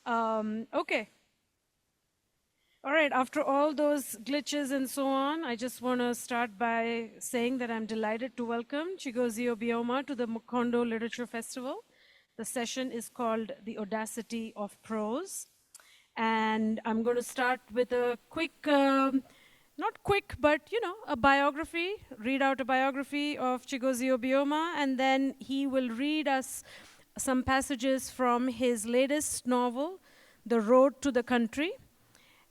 Okay. All right. After all those glitches and so on, I just want to start by saying that I'm delighted to welcome Chigozie Obioma to the Macondo Literature Festival. The session is called The Audacity of Prose. And I'm going to start with a quick, not quick, but a biography, read out a biography of Chigozie Obioma, and then he will read us some passages from his latest novel, The Road to the Country,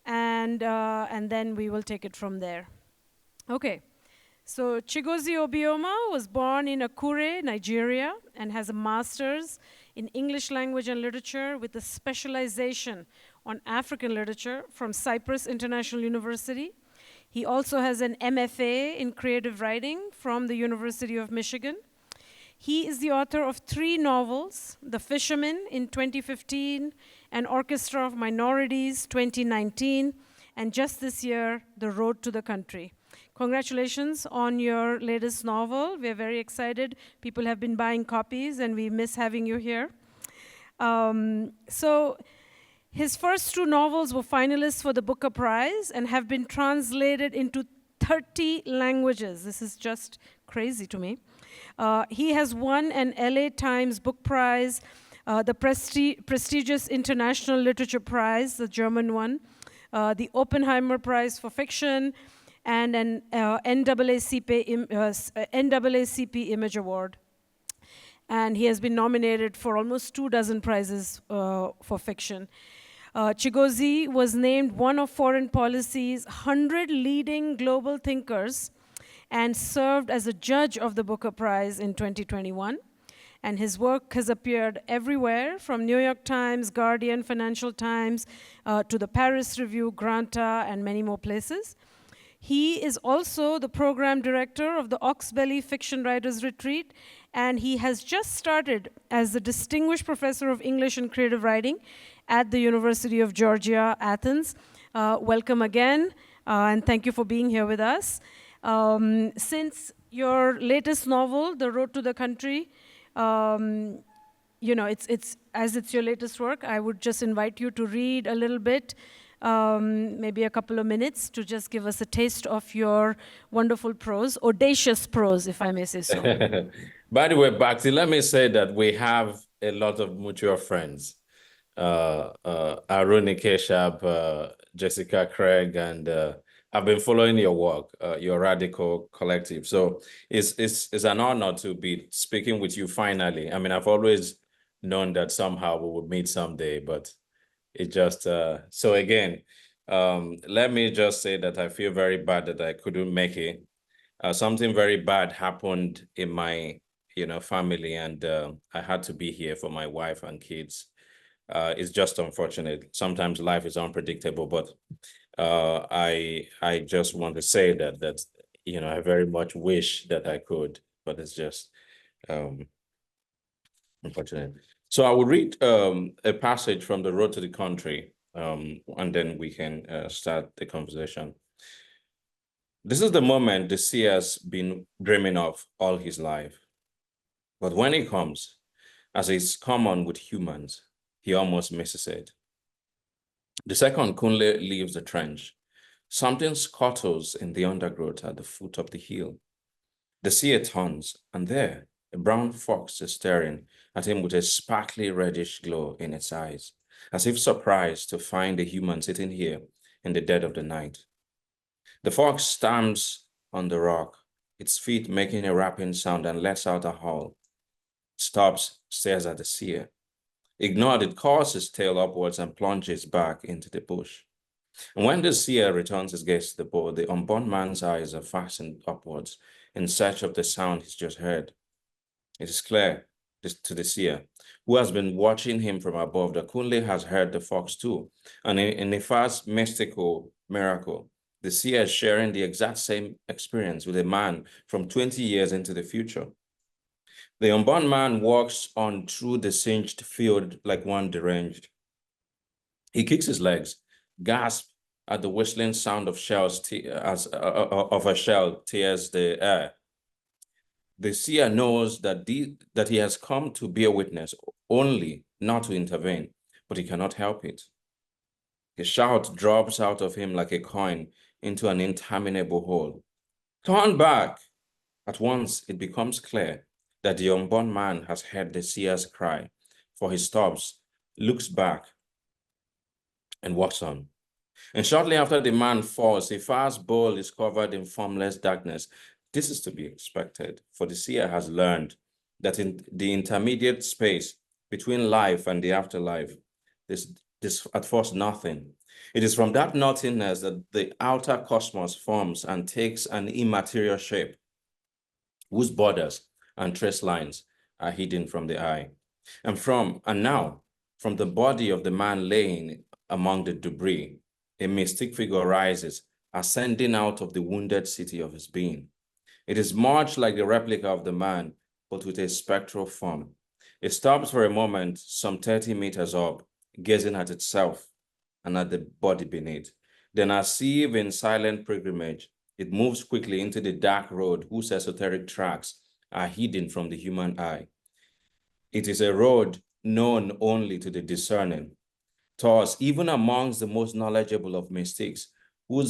and then we will take it from there. Okay. So Chigozie Obioma was born in Akure, Nigeria, and has a master's in English language and literature with a specialization on African literature from Cyprus International University. He also has an MFA in creative writing from the University of Michigan. He is the author of 3 novels, The Fisherman in 2015, An Orchestra of Minorities 2019, and just this year, The Road to the Country. Congratulations on your latest novel. We're very excited. People have been buying copies, and we miss having you here. So his first 2 novels were finalists for the Booker Prize and have been translated into 30 languages. This is just crazy to me. He has won an LA Times Book Prize, the prestigious International Literature Prize, the German one, the Oppenheimer Prize for Fiction, and an NAACP Image Award. And he has been nominated for almost 24 prizes for fiction. Chigozie was named one of Foreign Policy's 100 leading global thinkers and served as a judge of the Booker Prize in 2021. And his work has appeared everywhere, from New York Times, Guardian, Financial Times, to the Paris Review, Granta, and many more places. He is also the program director of the Oxbelly Fiction Writers Retreat, and he has just started as the Distinguished Professor of English and Creative Writing at the University of Georgia, Athens. Welcome again, and thank you for being here with us. Since your latest novel, The Road to the Country, it's your latest work, I would just invite you to read a little bit, maybe a couple of minutes, to just give us a taste of your wonderful prose, audacious prose, if I may say so. By the way, Bhakti, let me say that we have a lot of mutual friends. Aruni Keshab, Jessica Craig, and I've been following your work, your Radical Collective. So it's an honor to be speaking with you finally. I mean, I've always known that somehow we would meet someday, but it just, so again, let me just say that I feel very bad that I couldn't make it. Something very bad happened in my, family, and I had to be here for my wife and kids. It's just unfortunate. Sometimes life is unpredictable, but I just want to say that I very much wish that I could, but it's just unfortunate. So I will read a passage from The Road to the Country, and then we can start the conversation. This is the moment the seer has been dreaming of all his life. But when it comes, as is common with humans, he almost misses it. The second Kunle leaves the trench. Something scuttles in the undergrowth at the foot of the hill. The seer turns, and there, a brown fox is staring at him with a sparkly reddish glow in its eyes, as if surprised to find a human sitting here in the dead of the night. The fox stamps on the rock, its feet making a rapping sound, and lets out a howl. It stops, stares at the seer. Ignored, it curls its tail upwards and plunges back into the bush. And when the seer returns his gaze to the bow, the unborn man's eyes are fastened upwards in search of the sound he's just heard. It is clear to the seer, who has been watching him from above, that Kunle has heard the fox too. And in a fast mystical miracle, the seer is sharing the exact same experience with a man from 20 years into the future. The unborn man walks on through the singed field like one deranged. He kicks his legs, gasps at the whistling sound of shells of a shell tears the air. The seer knows that he has come to bear witness only, not to intervene, but he cannot help it. A shout drops out of him like a coin into an interminable hole. Turn back! At once, it becomes clear that the unborn man has heard the seer's cry, for he stops, looks back, and walks on. And shortly after the man falls, a vast bowl is covered in formless darkness. This is to be expected, for the seer has learned that in the intermediate space between life and the afterlife, this at first nothing. It is from that nothingness that the outer cosmos forms and takes an immaterial shape, whose borders and trace lines are hidden from the eye. And now, from the body of the man laying among the debris, a mystic figure rises, ascending out of the wounded city of his being. It is much like the replica of the man, but with a spectral form. It stops for a moment, some 30 meters up, gazing at itself and at the body beneath. Then, as if in silent pilgrimage, it moves quickly into the dark road whose esoteric tracks are hidden from the human eye. It is a road known only to the discerning. Thus, even amongst the most knowledgeable of mystics, who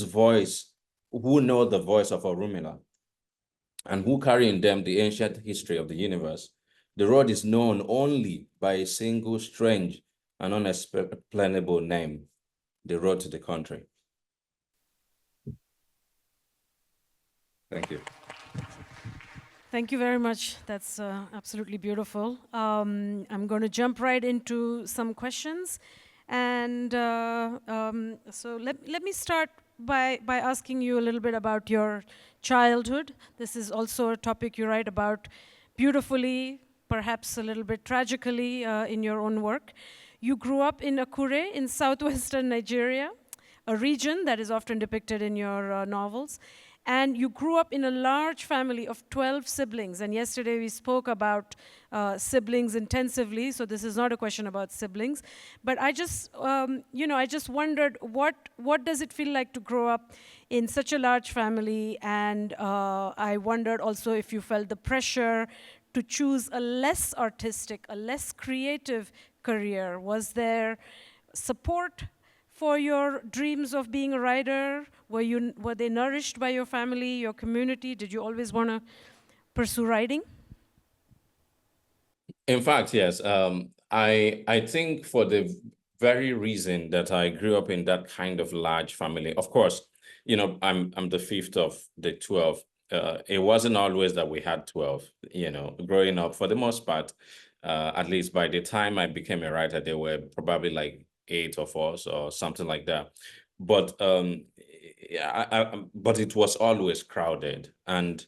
know the voice of Orunmila, and who carry in them the ancient history of the universe, the road is known only by a single strange and unexplainable name, the road to the country. Thank you. Thank you very much. That's absolutely beautiful. I'm going to jump right into some questions. And so let me start by asking you a little bit about your childhood. This is also a topic you write about beautifully, perhaps a little bit tragically in your own work. You grew up in Akure in southwestern Nigeria, a region that is often depicted in your novels. And you grew up in a large family of 12 siblings. And yesterday we spoke about siblings intensively, so this is not a question about siblings. But I just, I just wondered, what does it feel like to grow up in such a large family? And I wondered also if you felt the pressure to choose a less artistic, a less creative career. Was there support for your dreams of being a writer? Were they nourished by your family, your community? Did you always want to pursue writing? In fact, yes. I think for the very reason that I grew up in that kind of large family, of course, I'm the fifth of the 12. It wasn't always that we had 12, growing up for the most part. At least by the time I became a writer, there were probably like 8 of us or something like that. But but it was always crowded, and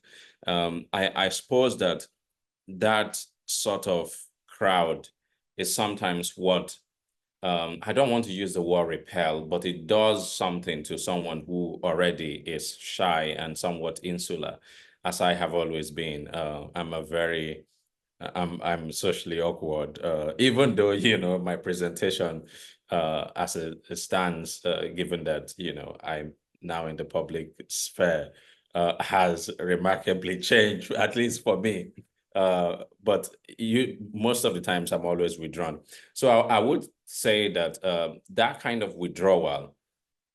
I suppose that sort of crowd is sometimes what I don't want to use the word repel, but it does something to someone who already is shy and somewhat insular, as I have always been. I'm socially awkward, even though, my presentation as it stands, given that, I'm now in the public sphere, has remarkably changed, at least for me. But most of the times I'm always withdrawn. So I would say that that kind of withdrawal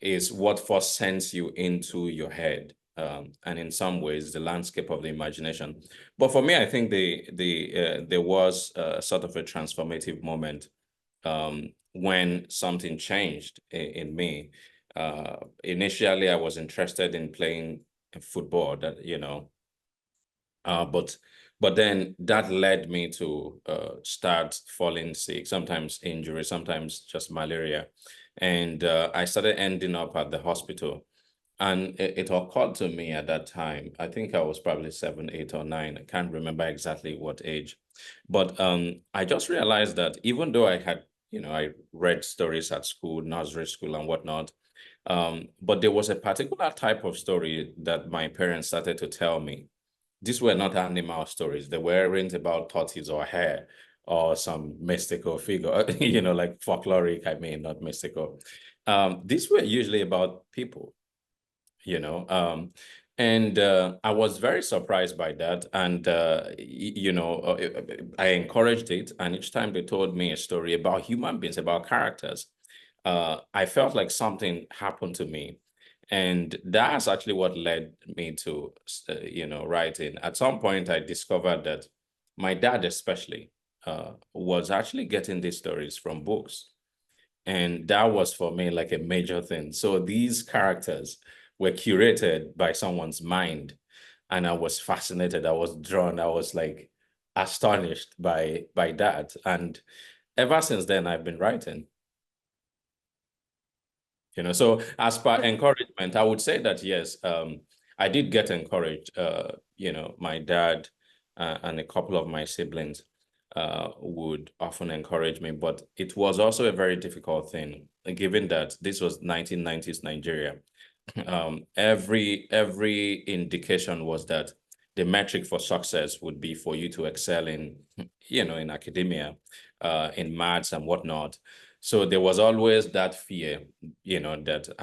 is what first sends you into your head. And in some ways, the landscape of the imagination. But for me, I think there was sort of a transformative moment when something changed in me. Initially, I was interested in playing football, but then that led me to start falling sick, sometimes injury, sometimes just malaria. And I started ending up at the hospital. And it occurred to me at that time, I think I was probably 7, 8, or 9. I can't remember exactly what age. But I just realized that even though I had, I read stories at school, nursery school and whatnot, but there was a particular type of story that my parents started to tell me. These were not animal stories. They weren't about tortoise or hare or some mystical figure, like folkloric, not mystical. These were usually about people, And I was very surprised by that. And, I encouraged it. And each time they told me a story about human beings, about characters, I felt like something happened to me. And that's actually what led me to, writing. At some point, I discovered that my dad, especially, was actually getting these stories from books. And that was for me like a major thing. So these characters were curated by someone's mind. And I was fascinated. I was drawn. I was like astonished by that. And ever since then, I've been writing. So as per encouragement, I would say that yes, I did get encouraged. My dad and a couple of my siblings would often encourage me, but it was also a very difficult thing, given that this was 1990s Nigeria. Every indication was that the metric for success would be for you to excel in academia, in maths and whatnot. So there was always that fear, that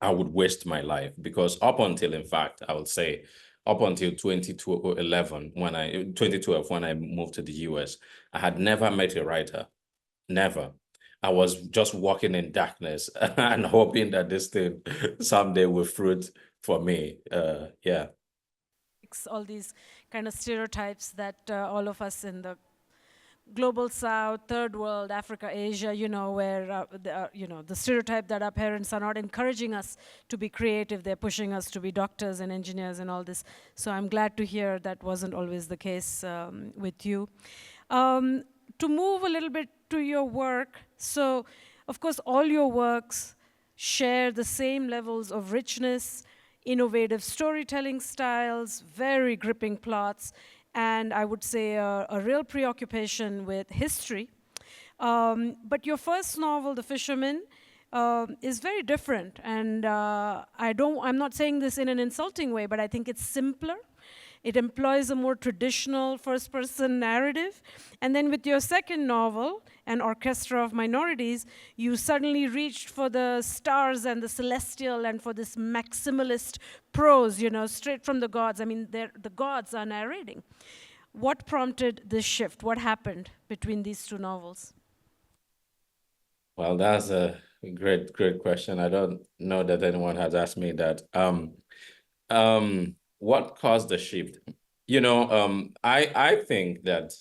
I would waste my life, because up until, in fact, I would say up until 2011, 2012, when I moved to the US, I had never met a writer, never. I was just walking in darkness and hoping that this thing someday will fruit for me. Yeah. All these kind of stereotypes that all of us in the global south, third world, Africa, Asia, where the stereotype that our parents are not encouraging us to be creative, they're pushing us to be doctors and engineers and all this. So I'm glad to hear that wasn't always the case with you. To move a little bit to your work, so of course all your works share the same levels of richness, innovative storytelling styles, very gripping plots, and I would say a real preoccupation with history. But your first novel, The Fisherman, is very different. And I'm not saying this in an insulting way, but I think it's simpler. It employs a more traditional first-person narrative. And then with your second novel, An Orchestra of Minorities, you suddenly reached for the stars and the celestial and for this maximalist prose, straight from the gods. I mean, the gods are narrating. What prompted this shift? What happened between these two novels? Well, that's a great question. I don't know that anyone has asked me that. What caused the shift? I think that,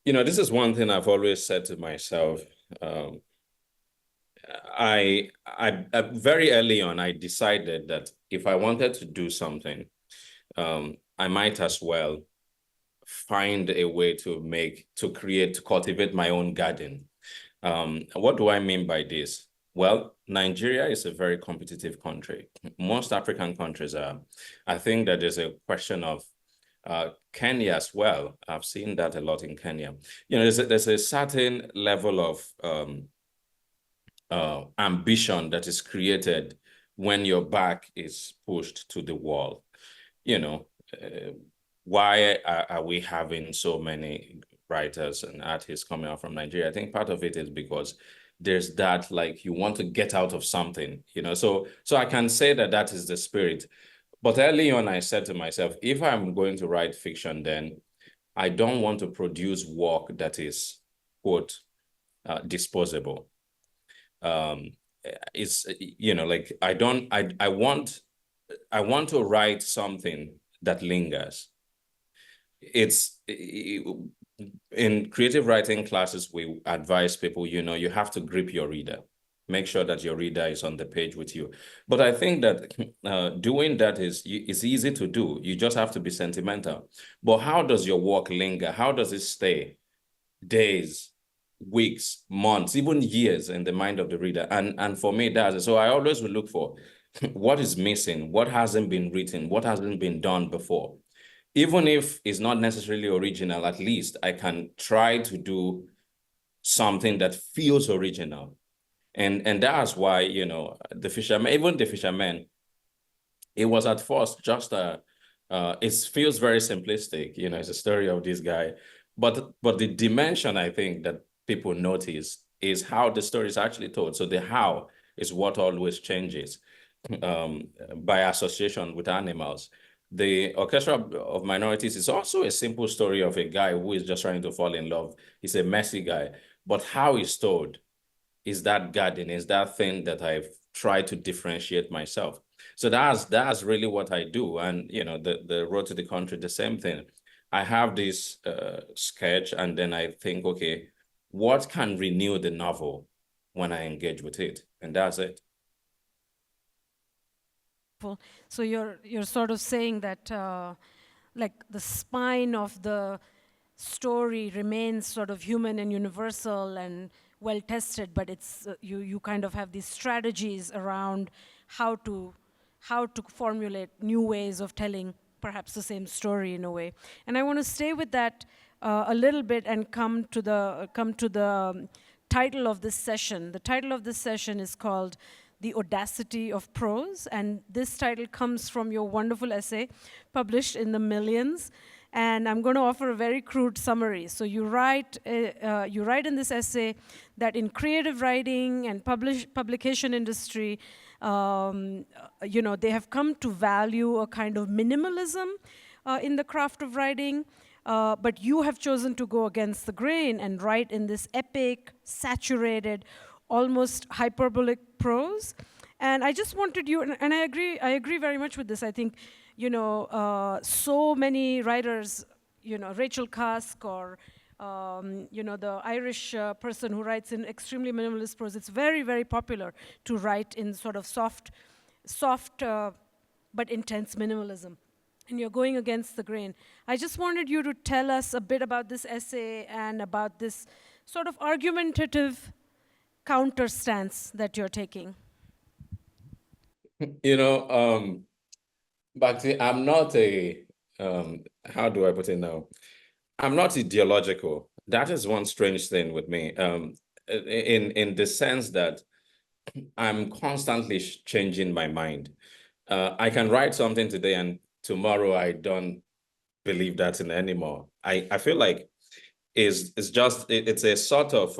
this is one thing I've always said to myself. I very early on, I decided that if I wanted to do something, I might as well find a way to cultivate my own garden. What do I mean by this? Well, Nigeria is a very competitive country. Most African countries are. I think that there's a question of Kenya as well. I've seen that a lot in Kenya. There's a certain level of ambition that is created when your back is pushed to the wall. Why are we having so many writers and artists coming out from Nigeria? I think part of it is because there's that, like, you want to get out of something, so I can say that is the spirit. But early on, I said to myself, if I'm going to write fiction, then I don't want to produce work that is, quote, disposable. It's, like, I want to write something that lingers. It's in creative writing classes, we advise people, you have to grip your reader. Make sure that your reader is on the page with you. But I think that doing that is easy to do. You just have to be sentimental. But how does your work linger? How does it stay days, weeks, months, even years in the mind of the reader? And for me, so I always will look for what is missing, what hasn't been written, what hasn't been done before. Even if it's not necessarily original, at least I can try to do something that feels original. And that's why, The Fisherman, even The Fisherman, it was at first just it feels very simplistic, it's a story of this guy. But the dimension, I think, that people notice is how the story is actually told. So the how is what always changes. by association with animals. The Orchestra of Minorities is also a simple story of a guy who is just trying to fall in love. He's a messy guy, but how he's told is that garden, is that thing that I've tried to differentiate myself. So that's really what I do. And the Road to the Country, the same thing. I have this sketch, and then I think, okay, what can renew the novel when I engage with it? And that's it. So you're sort of saying that like the spine of the story remains sort of human and universal and well tested, but it's you kind of have these strategies around how to formulate new ways of telling perhaps the same story in a way. And I want to stay with that a little bit and come to the title of this session. The title of this session is called The Audacity of Prose, and this title comes from your wonderful essay published in the Millions. And I'm going to offer a very crude summary. So you write in this essay that in creative writing and publication industry, they have come to value a kind of minimalism in the craft of writing. But you have chosen to go against the grain and write in this epic, saturated, almost hyperbolic prose. And I just wanted you, and I agree very much with this. I think, so many writers, Rachel Cusk or, the Irish person who writes in extremely minimalist prose, it's very, very popular to write in sort of soft but intense minimalism. And you're going against the grain. I just wanted you to tell us a bit about this essay and about this sort of argumentative counter stance that you're taking. Bhakti, I'm not how do I put it now? I'm not ideological. That is one strange thing with me, in the sense that I'm constantly changing my mind. I can write something today and tomorrow I don't believe that in anymore. I feel like it's a sort of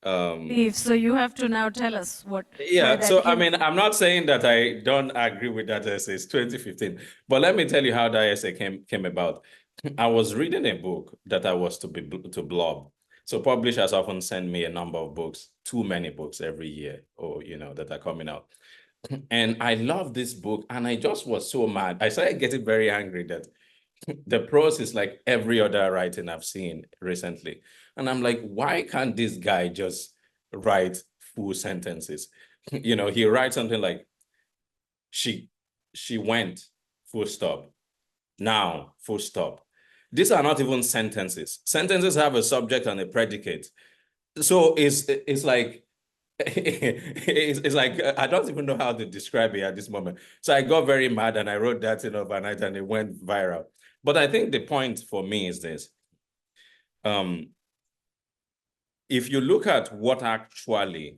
so you have to now tell us what. Yeah, so I mean, I'm not saying that I don't agree with that essay. It's 2015, but let me tell you how that essay came about. I was reading a book that I was to blog. So publishers often send me a number of books, too many books every year, or that are coming out. And I love this book, and I just was so mad. I started getting very angry that the prose is like every other writing I've seen recently. And I'm like, why can't this guy just write full sentences? He writes something like, she went, full stop. Now, full stop. These are not even sentences. Sentences have a subject and a predicate. So it's like, it's like, I don't even know how to describe it at this moment. So I got very mad and I wrote that in overnight and it went viral. But I think the point for me is this. If you look at what actually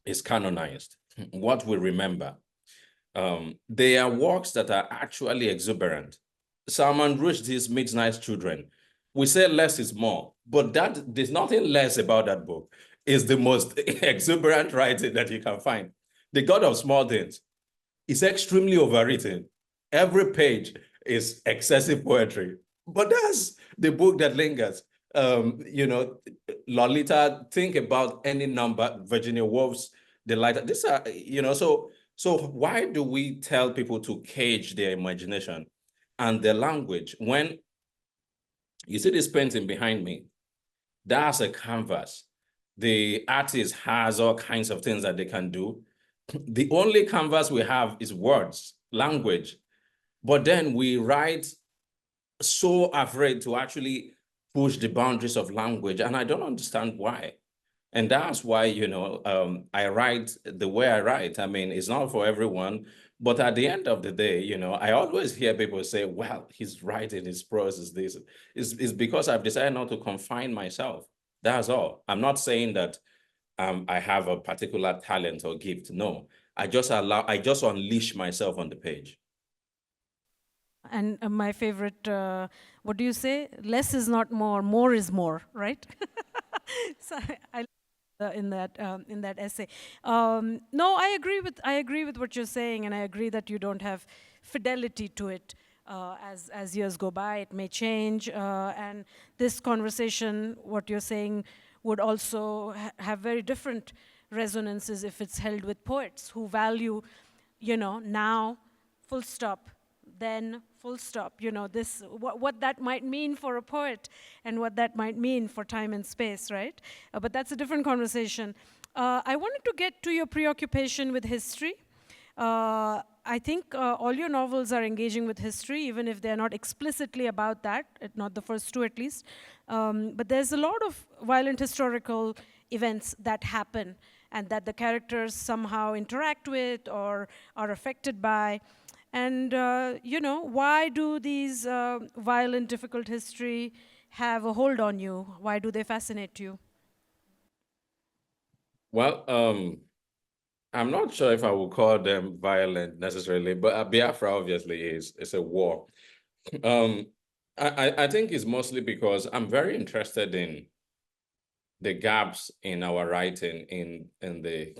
is canonized, what we remember, they are works that are actually exuberant. Salman Rushdie's Midnight Children. We say less is more, but there's nothing less about that book. It's the most exuberant writing that you can find. The God of Small Things is extremely overwritten. Every page is excessive poetry, but that's the book that lingers. Lolita, think about any number, Virginia Woolf's The Light. These are, so why do we tell people to cage their imagination and their language when you see this painting behind me? That's a canvas. The artist has all kinds of things that they can do. The only canvas we have is words, language. But then we write so afraid to actually push the boundaries of language. And I don't understand why. And that's why, I write the way I write. I mean, it's not for everyone. But at the end of the day, I always hear people say, well, his writing, his prose is this. It's because I've decided not to confine myself. That's all. I'm not saying that I have a particular talent or gift. No, I just unleash myself on the page. And my favorite, what do you say? Less is not more, more is more, right? So I in that essay. No, I agree with what you're saying, and I agree that you don't have fidelity to it. As years go by, it may change, and this conversation, what you're saying, would also have very different resonances if it's held with poets who value, now, full stop, then full stop. This what that might mean for a poet and what that might mean for time and space, right? But that's a different conversation. I wanted to get to your preoccupation with history. I think all your novels are engaging with history, even if they're not explicitly about that, not the first two at least. But there's a lot of violent historical events that happen and that the characters somehow interact with or are affected by. And, why do these violent, difficult history have a hold on you? Why do they fascinate you? Well, I'm not sure if I would call them violent necessarily, but Biafra obviously is. It's a war. I think it's mostly because I'm very interested in the gaps in our writing in the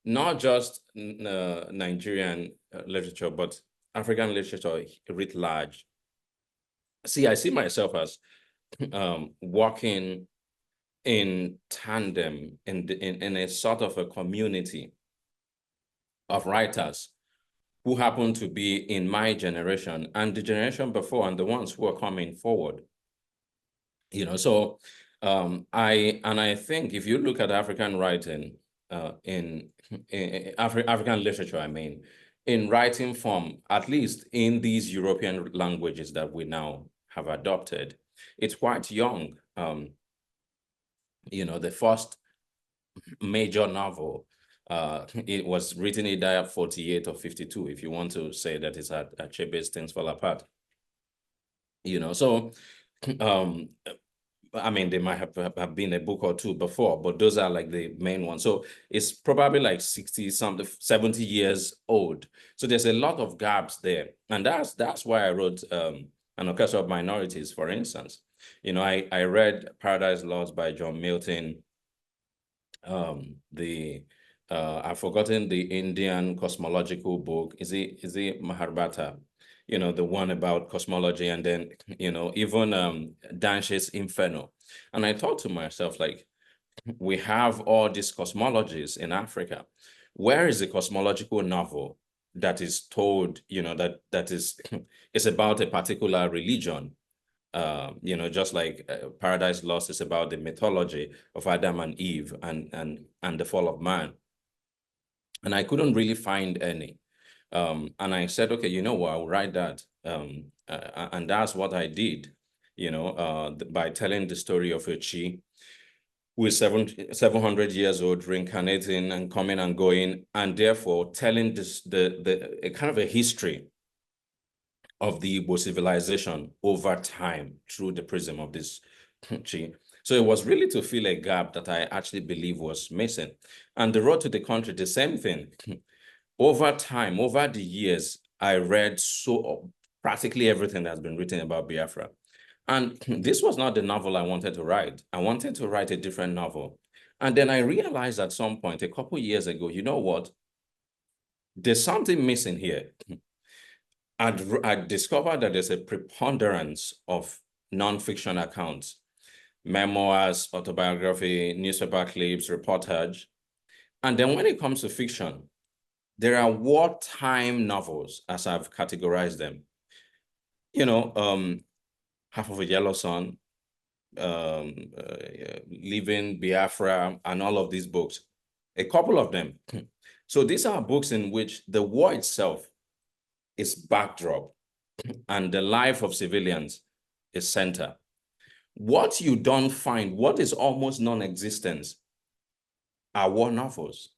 not just Nigerian literature, but African literature writ large. See, I see myself as working in tandem in a sort of a community of writers who happen to be in my generation and the generation before and the ones who are coming forward. So I think if you look at African writing in African literature, I mean, in writing form, at least in these European languages that we now have adopted, it's quite young. The first major novel, it was written either 48 or 52, if you want to say that it's at Achebe's Things Fall Apart. So I mean, they might have been a book or two before, but those are like the main ones. So it's probably like 60 something, 70 years old. So there's a lot of gaps there. And that's why I wrote An Orchestra of Minorities, for instance. I read Paradise Lost by John Milton. I've forgotten the Indian cosmological book. Is it Maharbata? The one about cosmology, and then, even Danshe's Inferno. And I thought to myself, like, we have all these cosmologies in Africa. Where is the cosmological novel that is told, that is it's about a particular religion? Just like Paradise Lost is about the mythology of Adam and Eve and the fall of man. And I couldn't really find any. And I said, okay, you know what, I'll write that. And that's what I did, by telling the story of a Chi who is 700 years old, reincarnating and coming and going, and therefore telling this a kind of a history of the Igbo civilization over time through the prism of this Chi. So it was really to fill a gap that I actually believe was missing. And The Road to the Country, the same thing. Over time, over the years, I read practically everything that's been written about Biafra. And this was not the novel I wanted to write. I wanted to write a different novel. And then I realized at some point, a couple of years ago, you know what? There's something missing here. I discovered that there's a preponderance of nonfiction accounts, memoirs, autobiography, newspaper clips, reportage. And then when it comes to fiction, there are wartime novels, as I've categorized them. Half of a Yellow Sun, Living Biafra, and all of these books, a couple of them. So these are books in which the war itself is backdrop and the life of civilians is center. What you don't find, what is almost non-existent, are war novels,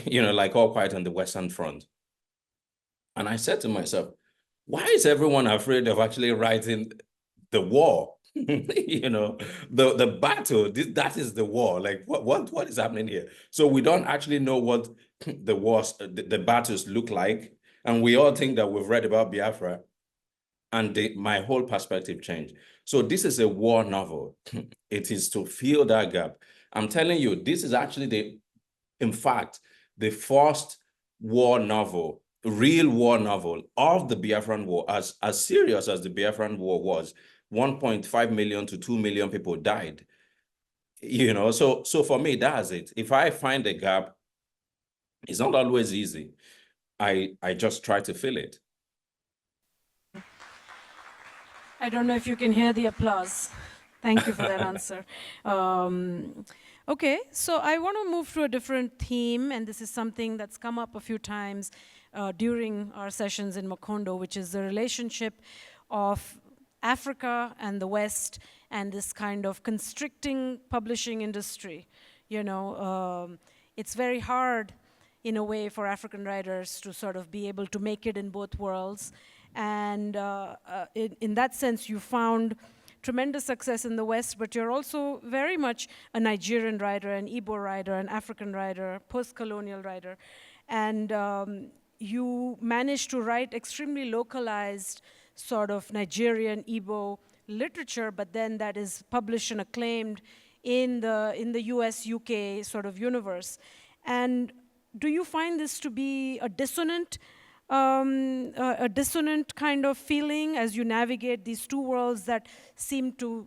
like All Quiet on the Western Front. And I said to myself, why is everyone afraid of actually writing the war? The battle, that is the war. Like, what is happening here? So we don't actually know what the wars, the battles look like. And we all think that we've read about Biafra, and my whole perspective changed. So this is a war novel. It is to fill that gap. I'm telling you, this is actually in fact, the first war novel, real war novel of the Biafran War. As serious as the Biafran War was, 1.5 million to 2 million people died. So for me, that's it. If I find a gap, it's not always easy. I just try to fill it. I don't know if you can hear the applause. Thank you for that answer. Okay, so I want to move to a different theme, and this is something that's come up a few times during our sessions in Macondo, which is the relationship of Africa and the West and this kind of constricting publishing industry. It's very hard in a way for African writers to sort of be able to make it in both worlds. And in that sense, you found tremendous success in the West, but you're also very much a Nigerian writer, an Igbo writer, an African writer, post-colonial writer. And you managed to write extremely localized sort of Nigerian Igbo literature, but then that is published and acclaimed in the US, UK sort of universe. And do you find this to be a dissonant kind of feeling as you navigate these two worlds that seem to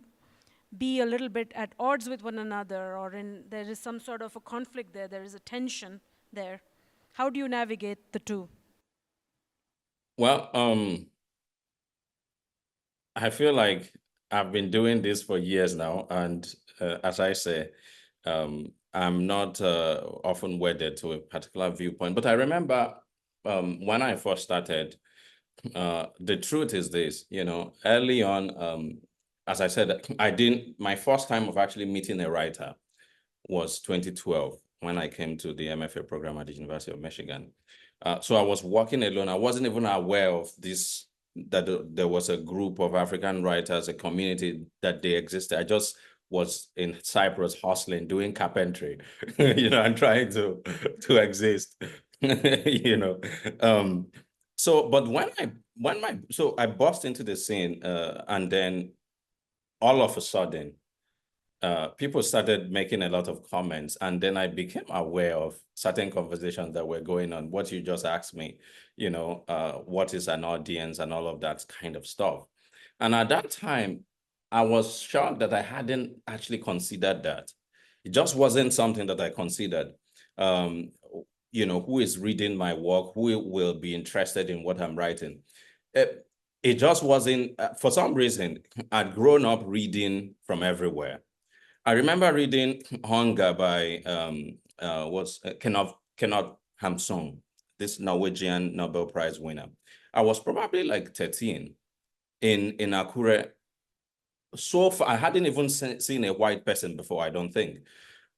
be a little bit at odds with one another, or there is some sort of a conflict there is a tension there? How do you navigate the two? Well, I feel like I've been doing this for years now, and as I say, I'm not often wedded to a particular viewpoint. But I remember when I first started, the truth is this, early on, as I said, my first time of actually meeting a writer was 2012 when I came to the MFA program at the University of Michigan. So I was working alone. I wasn't even aware of this, that there was a group of African writers, a community, that they existed. I just was in Cyprus hustling, doing carpentry, and trying to exist, So I burst into the scene, and then all of a sudden, people started making a lot of comments, and then I became aware of certain conversations that were going on. What you just asked me, what is an audience and all of that kind of stuff. And at that time, I was shocked that I hadn't actually considered that. It just wasn't something that I considered. Who is reading my work, who will be interested in what I'm writing. It just wasn't, for some reason, I'd grown up reading from everywhere. I remember reading Hunger by Kenneth Hamsun, this Norwegian Nobel Prize winner. I was probably like 13 in Akure. So far, I hadn't even seen a white person before, I don't think.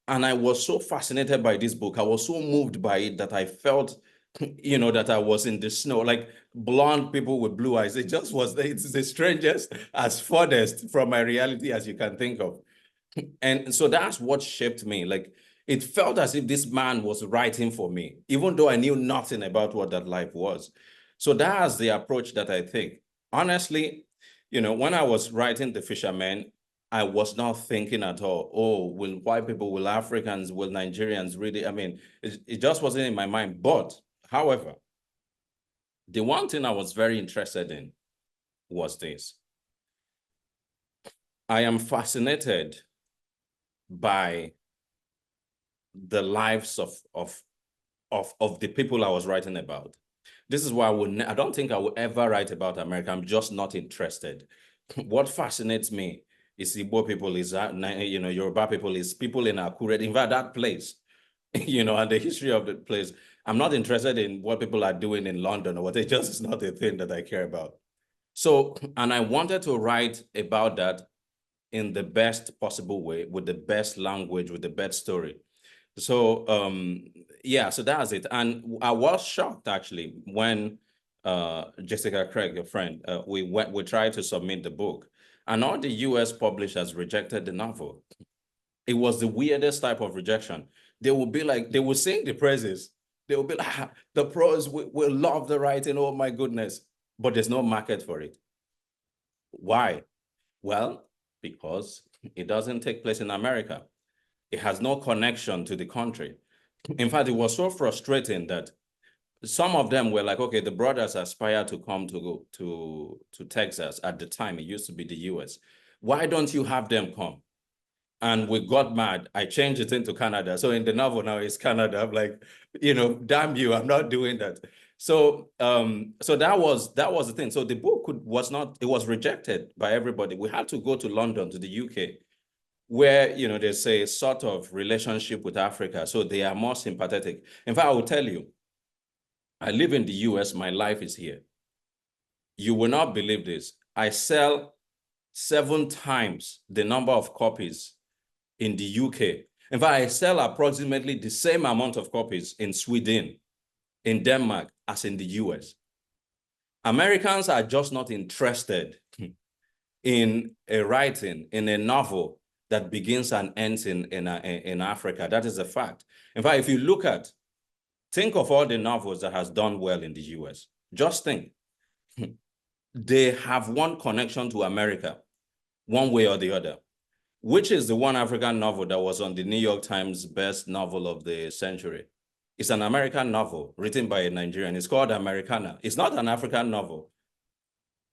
And I was so fascinated by this book. I was so moved by it that I felt, that I was in the snow, like blonde people with blue eyes. It just was, it's the strangest, as farthest from my reality as you can think of. And so that's what shaped me. Like, it felt as if this man was writing for me, even though I knew nothing about what that life was. So that's the approach that I take. Honestly, when I was writing The Fisherman, I was not thinking at all, oh, will white people, will Africans, will Nigerians really? I mean, it just wasn't in my mind. But, however, the one thing I was very interested in was this. I am fascinated by the lives of the people I was writing about. This is why I don't think I will ever write about America. I'm just not interested. What fascinates me is Igbo people, is Yoruba people, is people in Akure. In fact, that place, and the history of the place. I'm not interested in what people are doing in London or what. It just is not a thing that I care about. So, and I wanted to write about that in the best possible way, with the best language, with the best story. So yeah, so that's it. And I was shocked actually when Jessica Craig, your friend, we tried to submit the book, and all the US publishers rejected the novel. It was the weirdest type of rejection. They would be like, they would sing the praises. They would be like, the prose, we love the writing, oh my goodness, but there's no market for it. Why? Well, because it doesn't take place in America. It has no connection to the country. In fact, it was so frustrating that some of them were like, okay, the brothers aspire to come to Texas. At the time, it used to be the US. Why don't you have them come? And we got mad. I changed it into Canada. So in the novel now it's Canada. I'm like, damn you, I'm not doing that. So so that was the thing. So the book was rejected by everybody. We had to go to London, to the UK, where there's a sort of relationship with Africa. So they are more sympathetic. In fact, I will tell you, I live in the US, my life is here. You will not believe this. I sell 7 times the number of copies in the UK. In fact, I sell approximately the same amount of copies in Sweden, in Denmark, as in the US. Americans are just not interested in a writing, in a novel that begins and ends in Africa. That is a fact. In fact, if you think of all the novels that has done well in the US. Just think. They have one connection to America, one way or the other. Which is the one African novel that was on the New York Times best novel of the century? It's an American novel written by a Nigerian. It's called Americana. It's not an African novel.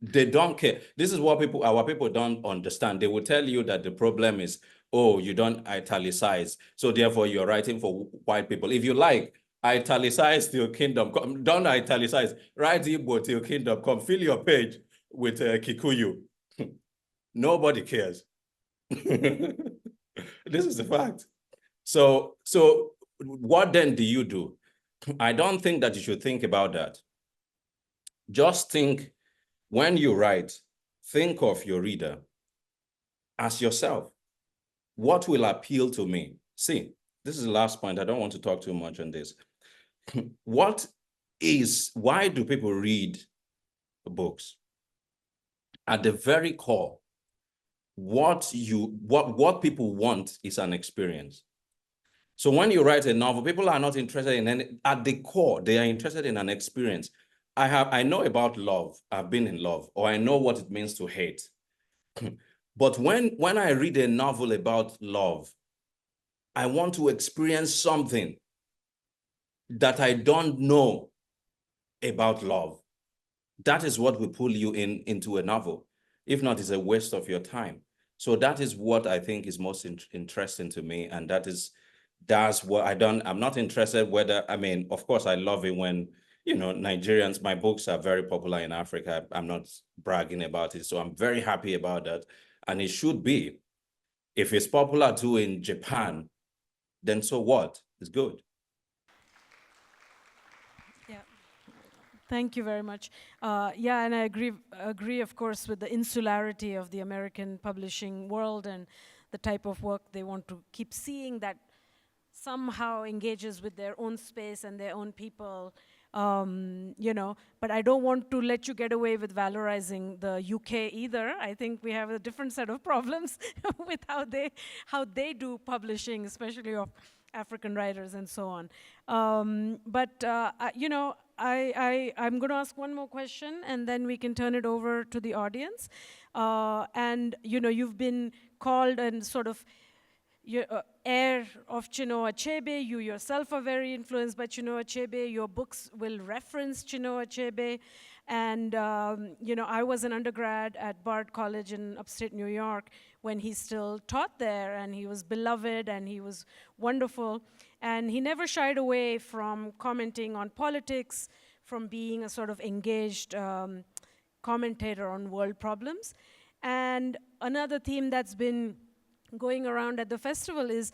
They don't care. This is what our people don't understand. They will tell you that the problem is, oh, you don't italicize, so therefore you're writing for white people. If you like, italicize till kingdom come. Don't italicize. Write Igbo till kingdom come. Fill your page with Kikuyu. Nobody cares. This is the fact. So what then do you do? I don't think that you should think about that. Just think, when you write, think of your reader as yourself. What will appeal to me? See, this is the last point. I don't want to talk too much on this. Why do people read books? At the very core, what people want is an experience. So when you write a novel, people are not interested in any, at the core, they are interested in an experience. I know about love, I've been in love, or I know what it means to hate. But when I read a novel about love, I want to experience something that I don't know about love. That is what will pull you into a novel. If not, it's a waste of your time. So that is what I think is most interesting to me. And that's what I'm not interested whether, of course, I love it when, Nigerians, my books are very popular in Africa. I'm not bragging about it. So I'm very happy about that. And it should be. If it's popular too in Japan, then so what? It's good. Yeah. Thank you very much. Yeah, and I agree, of course, with the insularity of the American publishing world and the type of work they want to keep seeing that somehow engages with their own space and their own people, but I don't want to let you get away with valorizing the UK either. I think we have a different set of problems with how they do publishing, especially of African writers and so on. I'm going to ask one more question, and then we can turn it over to the audience. You've been called and sort of heir of Chinua Achebe. You yourself are very influenced by Chinua Achebe. Your books will reference Chinua Achebe. And, I was an undergrad at Bard College in upstate New York when he still taught there, and he was beloved, and he was wonderful. And he never shied away from commenting on politics, from being a sort of engaged commentator on world problems. And another theme that's been going around at the festival is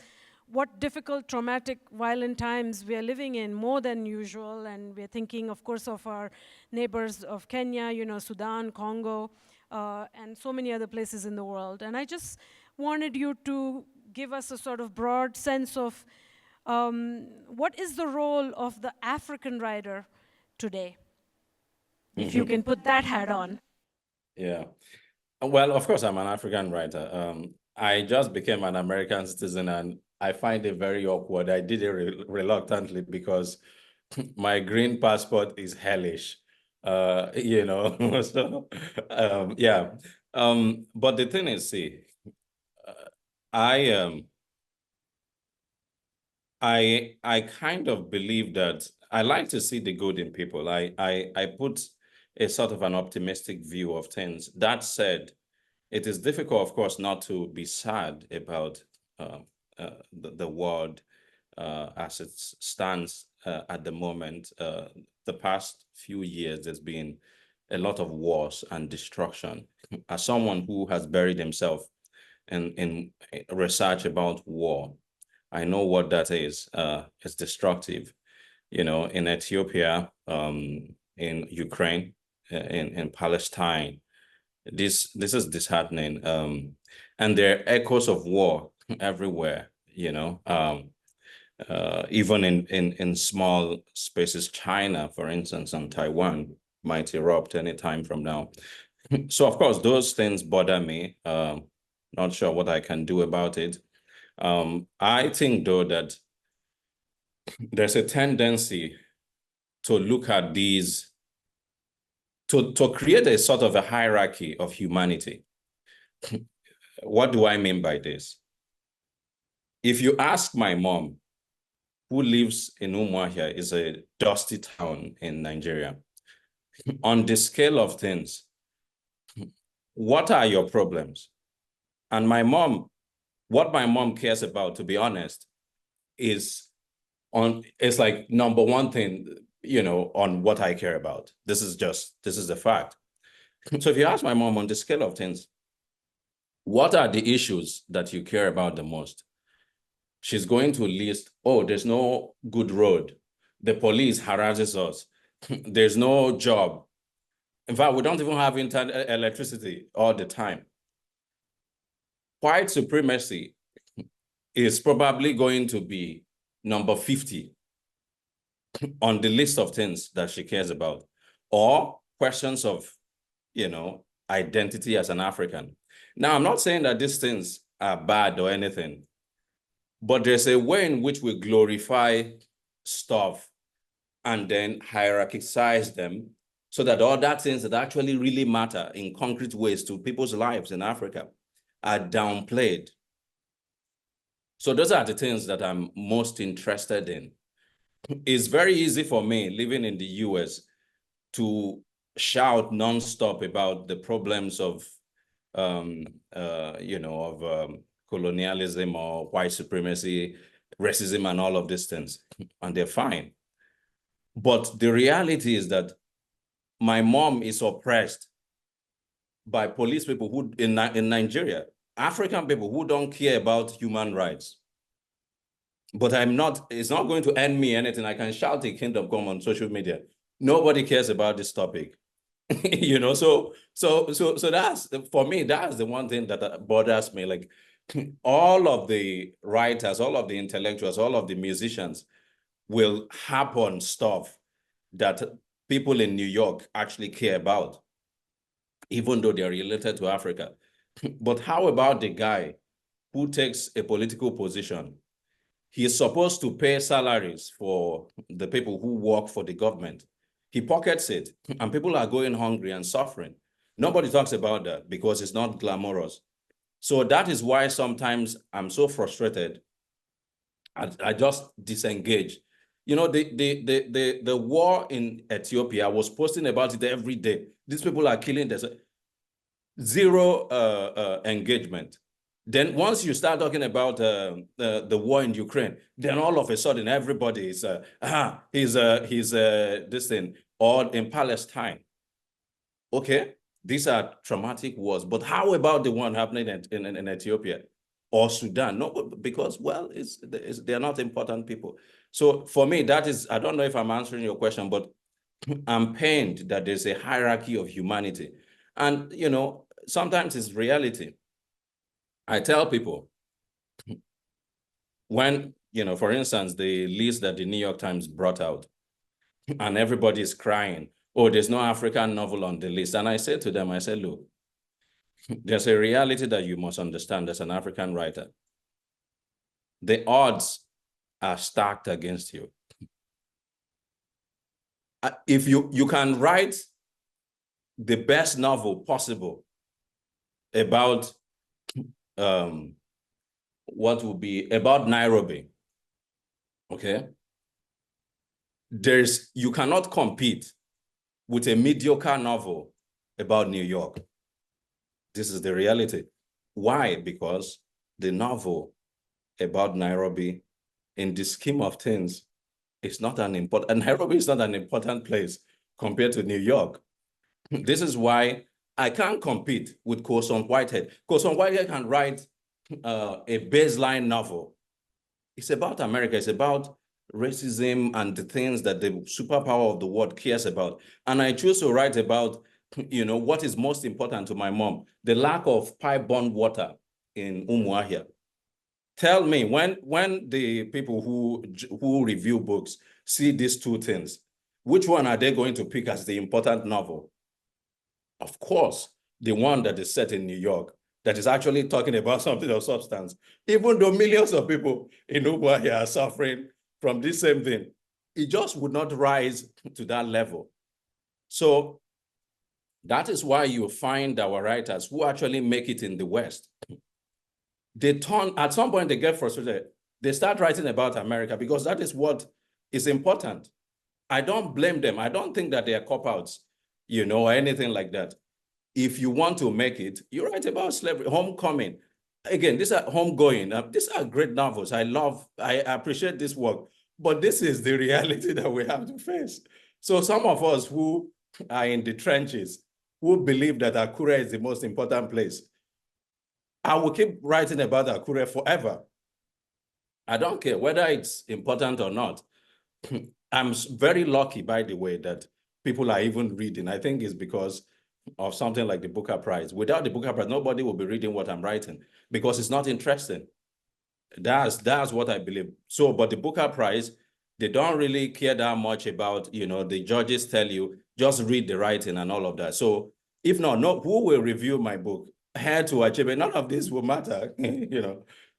what difficult, traumatic, violent times we are living in, more than usual. And we're thinking, of course, of our neighbors of Kenya, Sudan, Congo, and so many other places in the world. And I just wanted you to give us a sort of broad sense of what is the role of the African writer today? If you can put that hat on. Yeah. Well, of course, I'm an African writer. I just became an American citizen, and I find it very awkward. I did it reluctantly because my green passport is hellish, so, yeah. But the thing is, see, I I kind of believe that I like to see the good in people. I put a sort of an optimistic view of things. That said, it is difficult, of course, not to be sad about the world as it stands at the moment. The past few years, there's been a lot of wars and destruction. As someone who has buried himself in research about war, I know what that is. It's destructive. You know, in Ethiopia, in Ukraine, in Palestine, this is disheartening. And there are echoes of war everywhere, you know. Even in small spaces, China, for instance, and Taiwan might erupt any time from now. So of course, those things bother me. Not sure what I can do about it. I think though that there's a tendency to look at these, to create a sort of a hierarchy of humanity. What do I mean by this? If you ask my mom, who lives in Umuahia, is a dusty town in Nigeria, on the scale of things, what are your problems? And my mom, what my mom cares about, to be honest, is like number one thing, you know, on what I care about. This is the fact. So if you ask my mom on the scale of things, what are the issues that you care about the most? She's going to list, oh, there's no good road. The police harasses us. There's no job. In fact, we don't even have electricity all the time. White supremacy is probably going to be number 50 on the list of things that she cares about, or questions of, you know, identity as an African. Now, I'm not saying that these things are bad or anything, but there's a way in which we glorify stuff and then hierarchize them so that all that things that actually really matter in concrete ways to people's lives in Africa are downplayed. So those are the things that I'm most interested in. It's very easy for me living in the US to shout nonstop about the problems of, you know, of colonialism or white supremacy, racism, and all of these things, and they're fine. But the reality is that my mom is oppressed by police people who in Nigeria, African people who don't care about human rights. But it's not going to earn me anything. I can shout a kingdom come on social media. Nobody cares about this topic. You know, so that's, for me, that's the one thing that bothers me. Like, all of the writers, all of the intellectuals, all of the musicians will harp on stuff that people in New York actually care about, even though they're related to Africa. But how about the guy who takes a political position? He is supposed to pay salaries for the people who work for the government. He pockets it, and people are going hungry and suffering. Nobody talks about that because it's not glamorous. So that is why sometimes I'm so frustrated. I just disengage. You know, the war in Ethiopia, I was posting about it every day. These people are killing. There's zero engagement. Then once you start talking about the war in Ukraine, then all of a sudden everybody is he's this thing, or in Palestine. Okay, these are traumatic wars, but how about the one happening in Ethiopia or Sudan? No, because, well, they're not important people. So for me, that is, I don't know if I'm answering your question, but I'm pained that there's a hierarchy of humanity. And, you know, sometimes it's reality. I tell people, when, you know, for instance, the list that the New York Times brought out, and everybody is crying, oh, there's no African novel on the list. And I said to them, I said, look, there's a reality that you must understand as an African writer. The odds are stacked against you. If you can write the best novel possible about what would be about Nairobi, okay? You cannot compete with a mediocre novel about New York. This is the reality. Why? Because the novel about Nairobi, in the scheme of things, is not an important, and Nairobi is not an important place compared to New York. This is why I can't compete with Koson Whitehead. Koson Whitehead can write a baseline novel. It's about America. It's about racism and the things that the superpower of the world cares about. And I choose to write about, what is most important to my mom, the lack of pipe-borne water in Umuahia. Tell me, when the people who review books see these two things, which one are they going to pick as the important novel? Of course, the one that is set in New York, that is actually talking about something of substance, even though millions of people in Umuahia are suffering from this same thing. It just would not rise to that level. So that is why you find our writers who actually make it in the West. At some point, they get frustrated. They start writing about America because that is what is important. I don't blame them. I don't think that they are cop-outs, or anything like that. If you want to make it, you write about slavery, homecoming. Again, these are homegoing. These are great novels. I appreciate this work, but this is the reality that we have to face. So some of us who are in the trenches, who believe that Akure is the most important place, I will keep writing about Akure forever. I don't care whether it's important or not. I'm very lucky, by the way, that people are even reading. I think it's because of something like the Booker Prize. Without the Booker Prize, nobody will be reading what I'm writing because it's not interesting. That's what I believe. So, but the Booker Prize, they don't really care that much about, the judges tell you, just read the writing and all of that. So if not, who will review my book? How to achieve it? None of this will matter,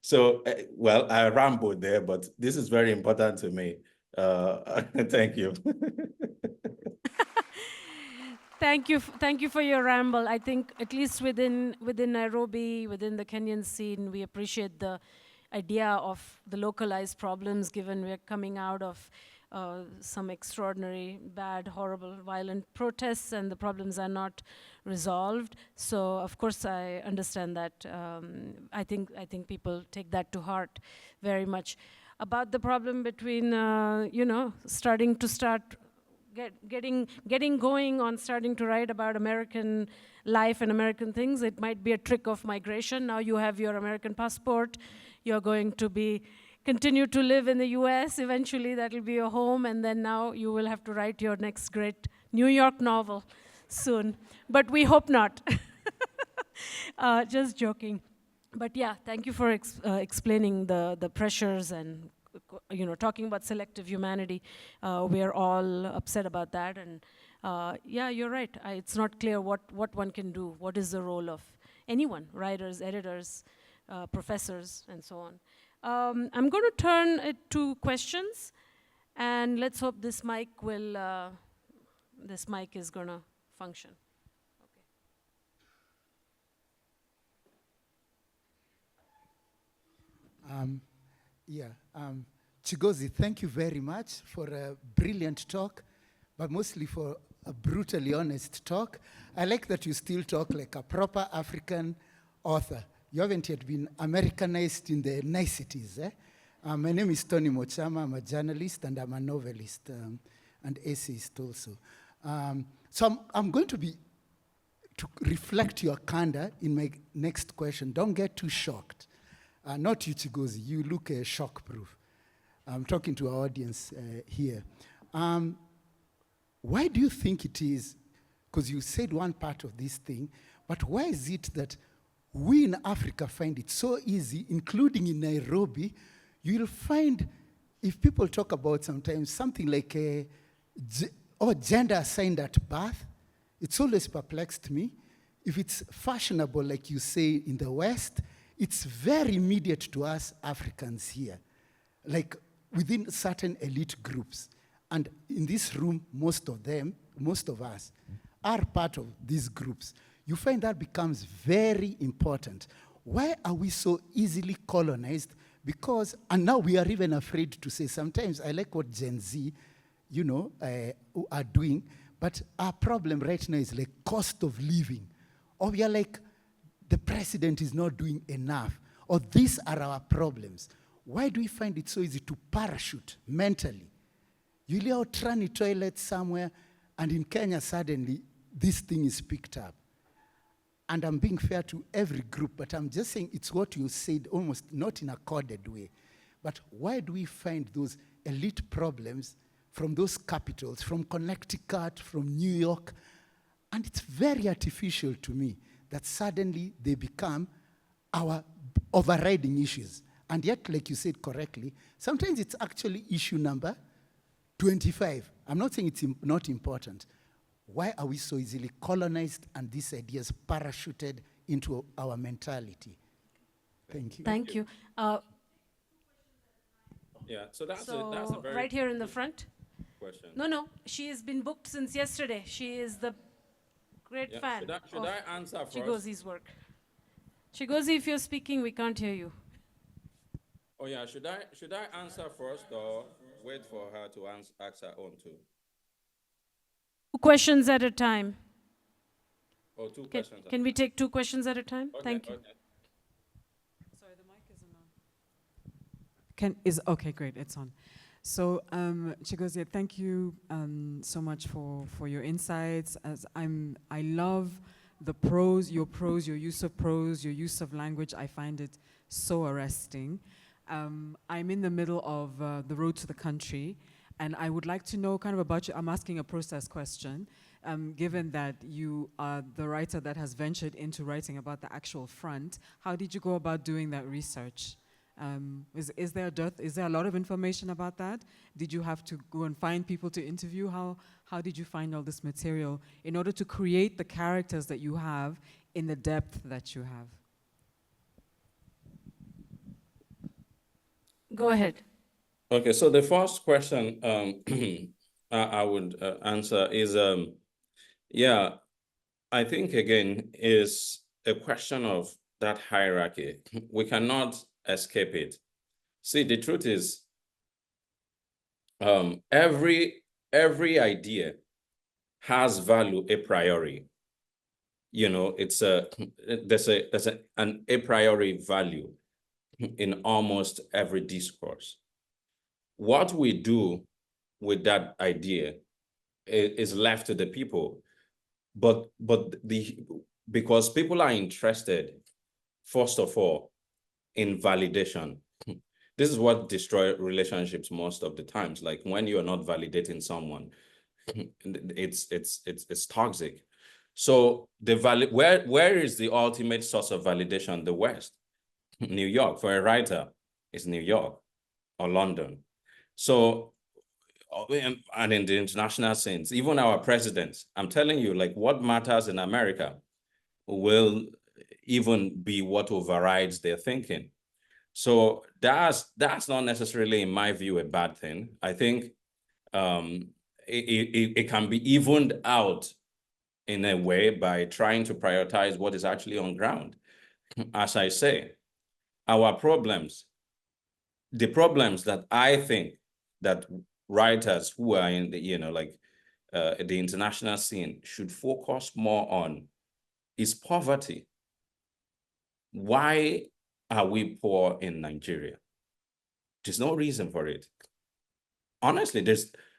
So, well, I rambled there, but this is very important to me. Thank you. Thank you for your ramble. I think at least within Nairobi, within the Kenyan scene, we appreciate the idea of the localized problems, given we're coming out of some extraordinary, bad, horrible, violent protests, and the problems are not resolved. So, of course, I understand that. I think people take that to heart very much. About the problem between, getting going on starting to write about American life and American things. It might be a trick of migration. Now you have your American passport. You're going to continue to live in the US. Eventually that'll be your home, and then now you will have to write your next great New York novel soon. But we hope not. Just joking. But yeah, thank you for explaining the pressures and talking about selective humanity. We are all upset about that, and yeah, you're right. It's not clear what one can do. What is the role of anyone, writers, editors, professors, and so on. I'm going to turn it to questions, and let's hope this mic is going to function. Chigozie, thank you very much for a brilliant talk, but mostly for a brutally honest talk. I like that you still talk like a proper African author. You haven't yet been Americanized in the niceties. My name is Tony Mochama. I'm a journalist and I'm a novelist and essayist also. So I'm going to reflect your candor in my next question. Don't get too shocked. Not you, Chigozie. You look shock-proof. I'm talking to our audience here. Why do you think it is, because you said one part of this thing, but why is it that we in Africa find it so easy, including in Nairobi, you'll find, if people talk about sometimes something like gender assigned at birth, it's always perplexed me. If it's fashionable, like you say, in the West, it's very immediate to us Africans here, like within certain elite groups. And in this room, most of us, are part of these groups. You find that becomes very important. Why are we so easily colonized? And now we are even afraid to say, sometimes I like what Gen Z, are doing, but our problem right now is like cost of living. Or we are like, the president is not doing enough. Or these are our problems. Why do we find it so easy to parachute mentally? You lay out runny toilet somewhere, and in Kenya, suddenly, this thing is picked up. And I'm being fair to every group, but I'm just saying it's what you said, almost not in a coded way. But why do we find those elite problems from those capitals, from Connecticut, from New York? And it's very artificial to me that suddenly they become our overriding issues. And yet, like you said correctly, sometimes it's actually issue number 25. I'm not saying it's not important. Why are we so easily colonized and these ideas parachuted into our mentality? Thank you. Thank you. Yeah, so that's a very right here in the front. question. No, she has been booked since yesterday. She is the great fan Should I answer first? Chigozie's work. Chigozie, if you're speaking, we can't hear you. Oh yeah, should I answer first or wait for her to ask her own too? 2 questions at a time. Oh, two questions. Can we take 2 questions at a time? Okay, Thank you. okay. Sorry, the mic isn't on. Okay, great, it's on. So, Chigozie, thank you so much for your insights. I love the prose, your use of prose, your use of language. I find it so arresting. I'm in the middle of the road to the country, and I would like to know kind of about you. I'm asking a process question, given that you are the writer that has ventured into writing about the actual front. How did you go about doing that research? Is there a lot of information about that? Did you have to go and find people to interview? How did you find all this material in order to create the characters that you have in the depth that you have? Go ahead. Okay, so the first question I would answer is, yeah, I think again is a question of that hierarchy. We cannot escape it. See, the truth is, every idea has value a priori. It's there's an a priori value in almost every discourse. What we do with that idea is left to the people, but because people are interested, first of all, in validation. This is what destroys relationships most of the times. Like when you're not validating someone, it's toxic. So where is the ultimate source of validation? The West. New York. For a writer, it's New York or London. So, and in the international sense, even our presidents, I'm telling you, like what matters in America will even be what overrides their thinking. So that's not necessarily, in my view, a bad thing. I think it can be evened out in a way by trying to prioritize what is actually on ground. As I say, our problems, the problems that I think that writers who are in the, the international scene should focus more on is poverty. Why are we poor in Nigeria? There's no reason for it. Honestly,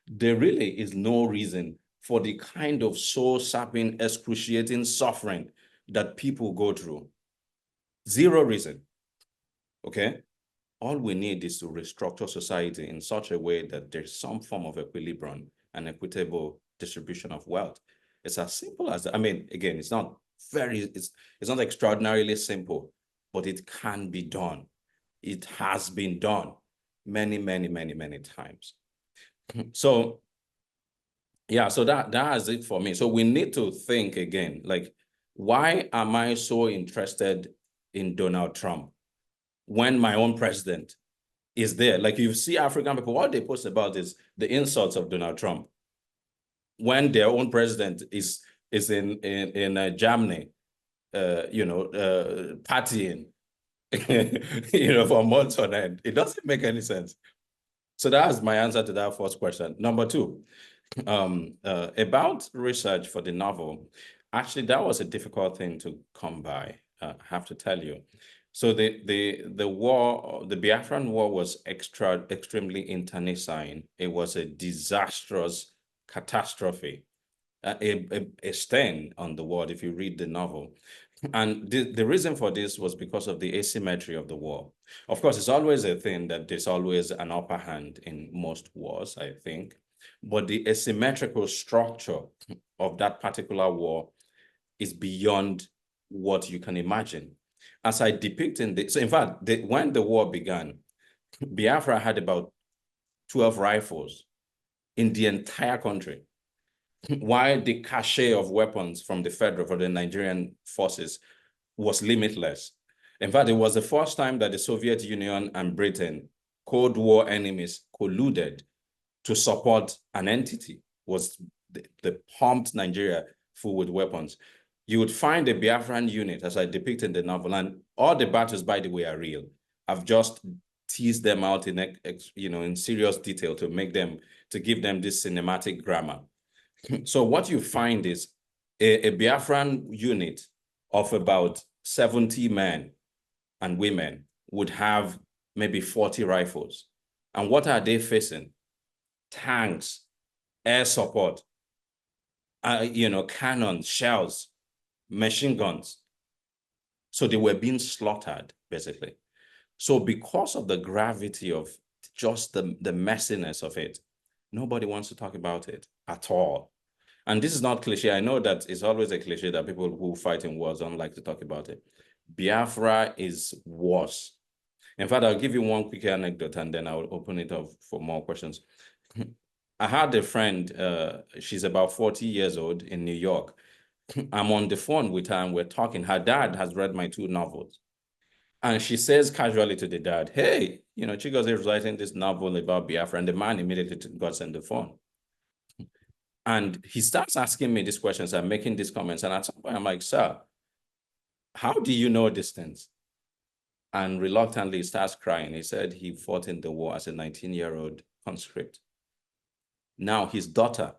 there really is no reason for the kind of soul-sapping, excruciating suffering that people go through. Zero reason. Okay? All we need is to restructure society in such a way that there's some form of equilibrium and equitable distribution of wealth. It's as simple as that. I mean, again, it's not extraordinarily simple, but it can be done. It has been done many, many, many, many times. So, yeah, so that is it for me. So we need to think again, like, why am I so interested in Donald Trump when my own president is there? Like, you see African people, what they post about is the insults of Donald Trump when their own president is in Germany, partying, for months on end. It doesn't make any sense. So that's my answer to that first question. Number two, about research for the novel. Actually, that was a difficult thing to come by, I have to tell you. So the war, the Biafran War was extremely internecine. It was a disastrous catastrophe, a stain on the world if you read the novel. And the reason for this was because of the asymmetry of the war. Of course, it's always a thing that there's always an upper hand in most wars, I think. But the asymmetrical structure of that particular war is beyond what you can imagine. As I depict in the, so in fact, when the war began, Biafra had about 12 rifles in the entire country, while the cache of weapons from the Nigerian forces was limitless. In fact, it was the first time that the Soviet Union and Britain, Cold War enemies, colluded to support an entity, they pumped Nigeria full with weapons. You would find a Biafran unit, as I depict in the novel, and all the battles, by the way, are real. I've just teased them out in serious detail to give them this cinematic grammar. So what you find is a Biafran unit of about 70 men and women would have maybe 40 rifles. And what are they facing? Tanks, air support, cannons, shells, machine guns. So they were being slaughtered, basically. So because of the gravity of just the messiness of it, nobody wants to talk about it at all. And this is not cliche. I know that it's always a cliche that people who fight in wars don't like to talk about it. Biafra is worse. In fact, I'll give you one quick anecdote and then I'll open it up for more questions. I had a friend, she's about 40 years old in New York. I'm on the phone with her and we're talking. Her dad has read my 2 novels. And she says casually to the dad, hey, Chigozie is writing this novel about Biafra. And the man immediately got on the phone. And he starts asking me these questions and making these comments. And at some point, I'm like, sir, how do you know these things? And reluctantly, he starts crying. He said he fought in the war as a 19-year-old conscript. Now, his daughter,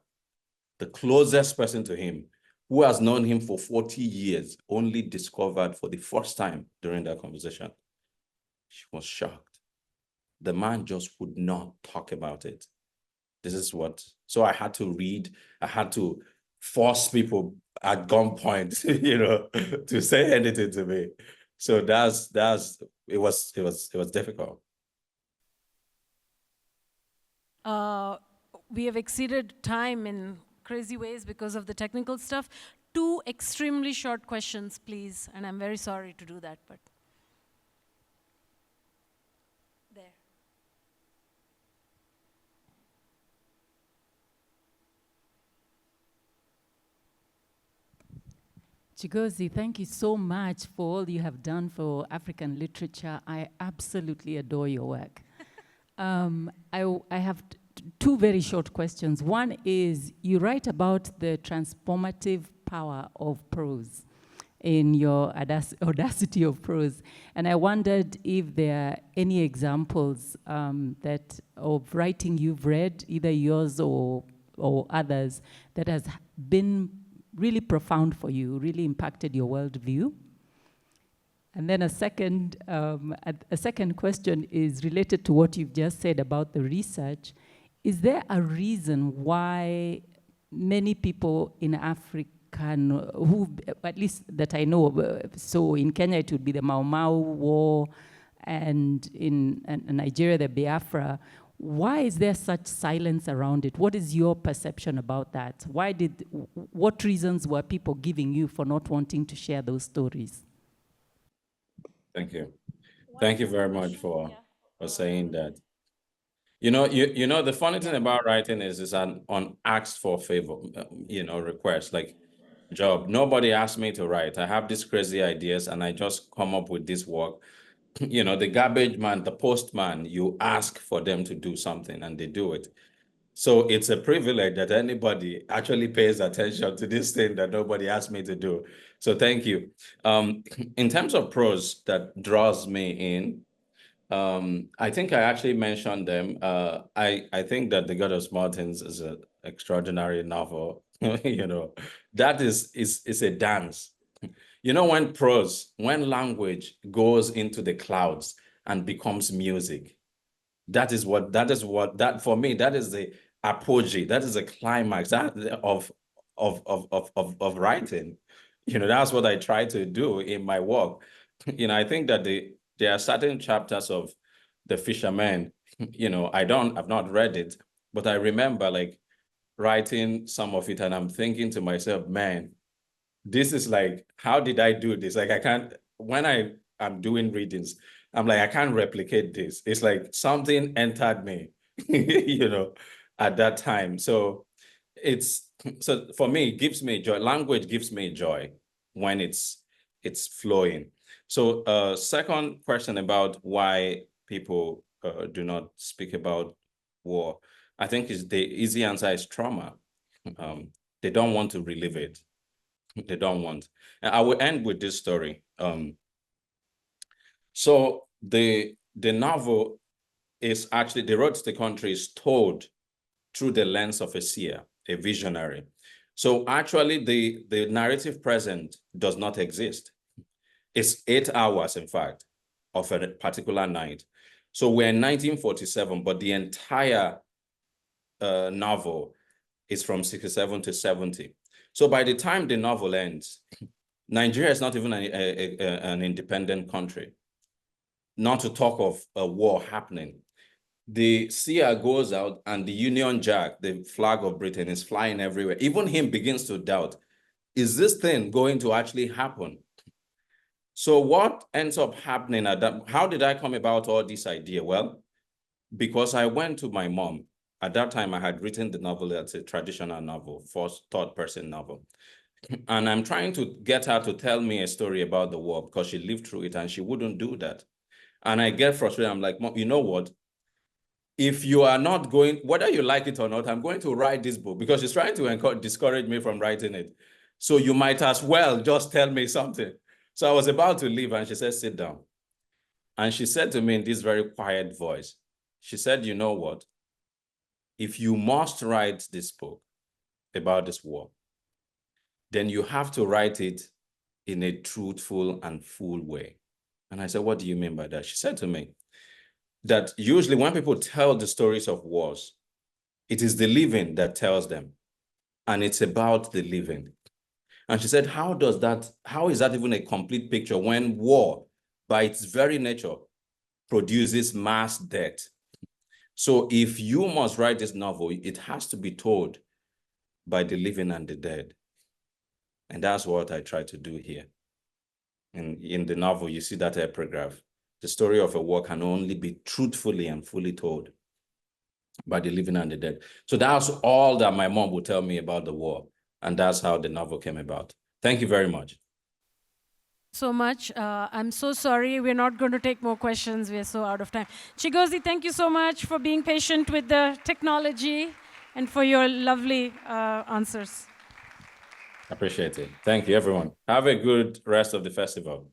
the closest person to him, who has known him for 40 years, only discovered for the first time during that conversation. She was shocked. The man just would not talk about it. This is what, so I had to read, I had to force people at gunpoint, to say anything to me. So it was difficult. We have exceeded time in crazy ways because of the technical stuff. 2 extremely short questions, please. And I'm very sorry to do that, but. There. Chigozie, thank you so much for all you have done for African literature. I absolutely adore your work. I have 2 very short questions. One is, you write about the transformative power of prose in your Audacity of Prose. And I wondered if there are any examples of writing you've read, either yours or others, that has been really profound for you, really impacted your worldview. And then a second question is related to what you've just said about the research. Is there a reason why many people in Africa, who, at least that I know of, so in Kenya it would be the Mau Mau War, and in Nigeria the Biafra, why is there such silence around it? What is your perception about that? What reasons were people giving you for not wanting to share those stories? Thank you. Thank you very much for saying that. The funny thing about writing is it's an unasked for favor, request, like job. Nobody asked me to write. I have these crazy ideas and I just come up with this work. The garbage man, the postman, you ask for them to do something and they do it. So it's a privilege that anybody actually pays attention to this thing that nobody asked me to do. So thank you. In terms of prose that draws me in, I think I actually mentioned them. I think that The God of Small Things is an extraordinary novel. You know, that is a dance. You know, when language goes into the clouds and becomes music, that is what for me, that is the apogee, that is the climax of writing. You know, that's what I try to do in my work. You know, I think that there are certain chapters of The Fisherman, you know, I've not read it, but I remember like writing some of it and I'm thinking to myself, man, this is like, how did I do this? Like, I can't, when I am doing readings, I'm like, I can't replicate this. It's like something entered me, you know, at that time. So so for me, it gives me joy. Language gives me joy when it's flowing. So second question about why people do not speak about war, I think is the easy answer is trauma. They don't want to relive it. They don't want. And I will end with this story. So the novel is actually, The Road to the Country is told through the lens of a seer, a visionary. So actually the narrative present does not exist. It's 8 hours, in fact, of a particular night. So we're in 1947, but the entire novel is from 67 to 70. So by the time the novel ends, Nigeria is not even an independent country, not to talk of a war happening. The seer goes out and the Union Jack, the flag of Britain, is flying everywhere. Even him begins to doubt, is this thing going to actually happen? So what ends up happening at that, how did I come about all this idea? Well, because I went to my mom. At that time, I had written the novel as a traditional novel, first third-person novel. And I'm trying to get her to tell me a story about the war because she lived through it and she wouldn't do that. And I get frustrated. I'm like, Mom, you know what? If you are not going, whether you like it or not, I'm going to write this book because she's trying to discourage me from writing it. So you might as well just tell me something. So I was about to leave and she said, sit down. And she said to me in this very quiet voice, she said, you know what? If you must write this book about this war, then you have to write it in a truthful and full way. And I said, what do you mean by that? She said to me that usually when people tell the stories of wars, it is the living that tells them, and it's about the living. And she said, how is that even a complete picture when war, by its very nature, produces mass death? So if you must write this novel, it has to be told by the living and the dead. And that's what I try to do here. And in the novel, you see that epigraph. The story of a war can only be truthfully and fully told by the living and the dead. So that's all that my mom would tell me about the war. And that's how the novel came about. Thank you very much. So much. I'm so sorry. We're not going to take more questions. We're so out of time. Chigozie, thank you so much for being patient with the technology and for your lovely answers. Appreciate it. Thank you, everyone. Have a good rest of the festival.